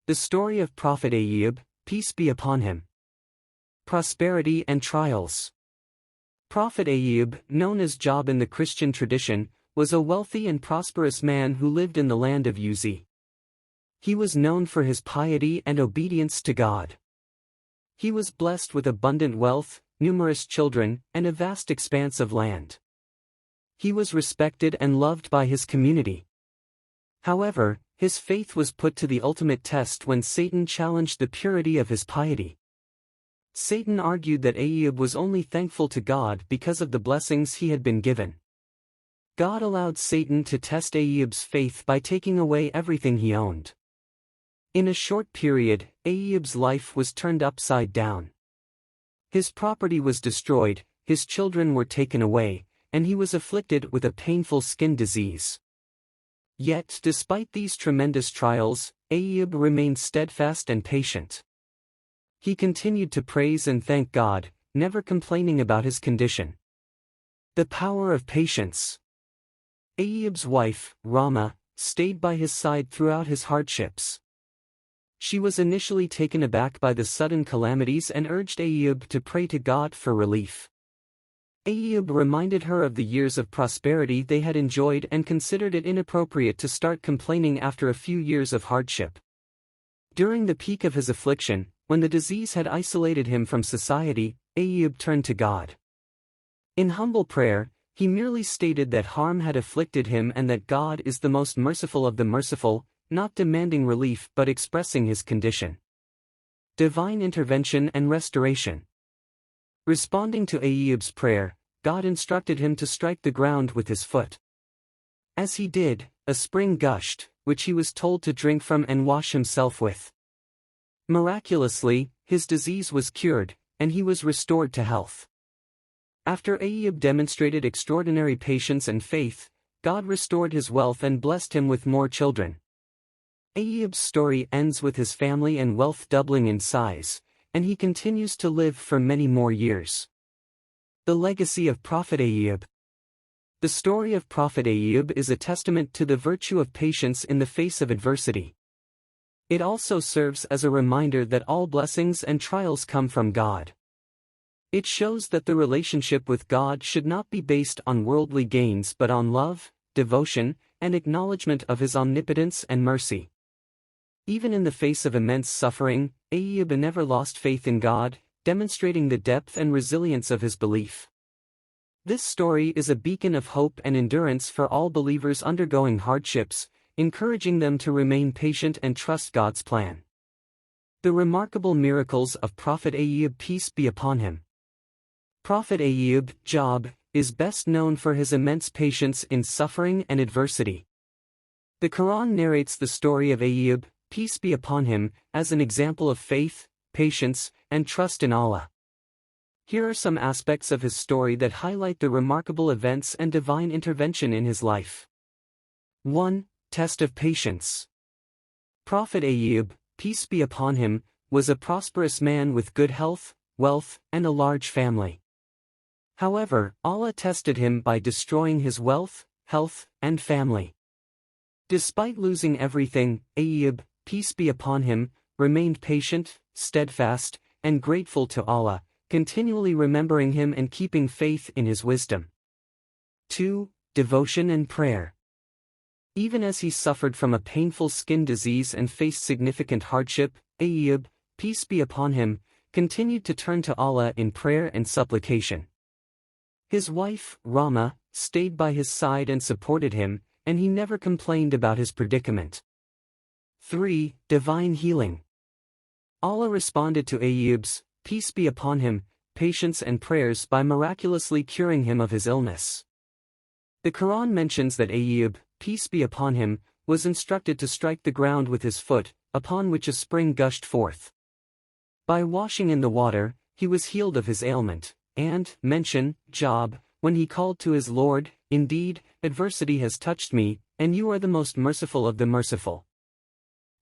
The story of Prophet Ayyub, peace be upon him. Prosperity and trials. Prophet Ayyub, known as Job in the Christian tradition, was a wealthy and prosperous man who lived in the land of Uz. He was known for his piety and obedience to God. He was blessed with abundant wealth, numerous children, and a vast expanse of land. He was respected and loved by his community. However, his faith was put to the ultimate test when Satan challenged the purity of his piety. Satan argued that Ayyub was only thankful to God because of the blessings he had been given. God allowed Satan to test Ayyub's faith by taking away everything he owned. In a short period, Ayyub's life was turned upside down. His property was destroyed, his children were taken away, and he was afflicted with a painful skin disease. Yet, despite these tremendous trials, Ayyub remained steadfast and patient. He continued to praise and thank God, never complaining about his condition. The power of patience. Ayyub's wife, Ramah, stayed by his side throughout his hardships. She was initially taken aback by the sudden calamities and urged Ayyub to pray to God for relief. Ayyub reminded her of the years of prosperity they had enjoyed and considered it inappropriate to start complaining after a few years of hardship. During the peak of his affliction, when the disease had isolated him from society, Ayyub turned to God. In humble prayer, he merely stated that harm had afflicted him and that God is the most merciful of the merciful, not demanding relief but expressing his condition. Divine intervention and restoration. Responding to Ayyub's prayer, God instructed him to strike the ground with his foot. As he did, a spring gushed, which he was told to drink from and wash himself with. Miraculously, his disease was cured, and he was restored to health. After Ayyub demonstrated extraordinary patience and faith, God restored his wealth and blessed him with more children. Ayyub's story ends with his family and wealth doubling in size, and he continues to live for many more years. The legacy of Prophet Ayyub. The story of Prophet Ayyub is a testament to the virtue of patience in the face of adversity. It also serves as a reminder that all blessings and trials come from God. It shows that the relationship with God should not be based on worldly gains but on love, devotion, and acknowledgement of His omnipotence and mercy. Even in the face of immense suffering, Ayyub never lost faith in God, demonstrating the depth and resilience of his belief. This story is a beacon of hope and endurance for all believers undergoing hardships, encouraging them to remain patient and trust God's plan. The remarkable miracles of Prophet Ayyub, peace be upon him. Prophet Ayyub, Job, is best known for his immense patience in suffering and adversity. The Quran narrates the story of Ayyub, peace be upon him, as an example of faith, patience, and trust in Allah. Here are some aspects of his story that highlight the remarkable events and divine intervention in his life. 1. Test of patience. Prophet Ayyub, peace be upon him, was a prosperous man with good health, wealth, and a large family. However, Allah tested him by destroying his wealth, health, and family. Despite losing everything, Ayyub, peace be upon him, remained patient, steadfast, and grateful to Allah, continually remembering Him and keeping faith in His wisdom. 2. Devotion and prayer. Even as he suffered from a painful skin disease and faced significant hardship, Ayyub, peace be upon him, continued to turn to Allah in prayer and supplication. His wife, Ramah, stayed by his side and supported him, and he never complained about his predicament. 3. Divine healing. Allah responded to Ayyub's, peace be upon him, patience and prayers by miraculously curing him of his illness. The Quran mentions that Ayyub, peace be upon him, was instructed to strike the ground with his foot, upon which a spring gushed forth. By washing in the water, he was healed of his ailment, and, mention, Job, when he called to his Lord, indeed, adversity has touched me, and you are the most merciful of the merciful.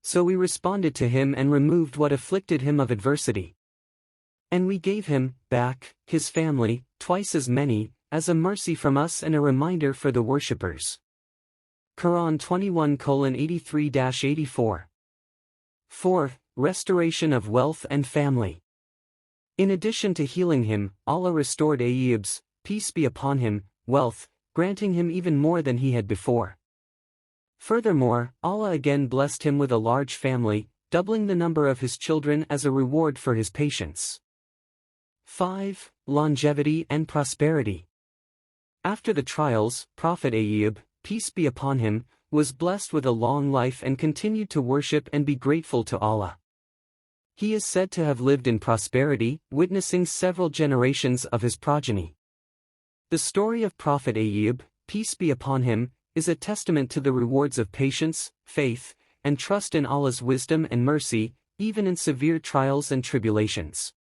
So we responded to him and removed what afflicted him of adversity. And we gave him, back, his family, twice as many, as a mercy from us and a reminder for the worshippers. Quran 21:83-84. 4. Restoration of wealth and family. In addition to healing him, Allah restored Ayyub's, peace be upon him, wealth, granting him even more than he had before. Furthermore, Allah again blessed him with a large family, doubling the number of his children as a reward for his patience. 5. Longevity and prosperity. After the trials, Prophet Ayyub, peace be upon him, was blessed with a long life and continued to worship and be grateful to Allah. He is said to have lived in prosperity, witnessing several generations of his progeny. The story of Prophet Ayyub, peace be upon him, is a testament to the rewards of patience, faith, and trust in Allah's wisdom and mercy, even in severe trials and tribulations.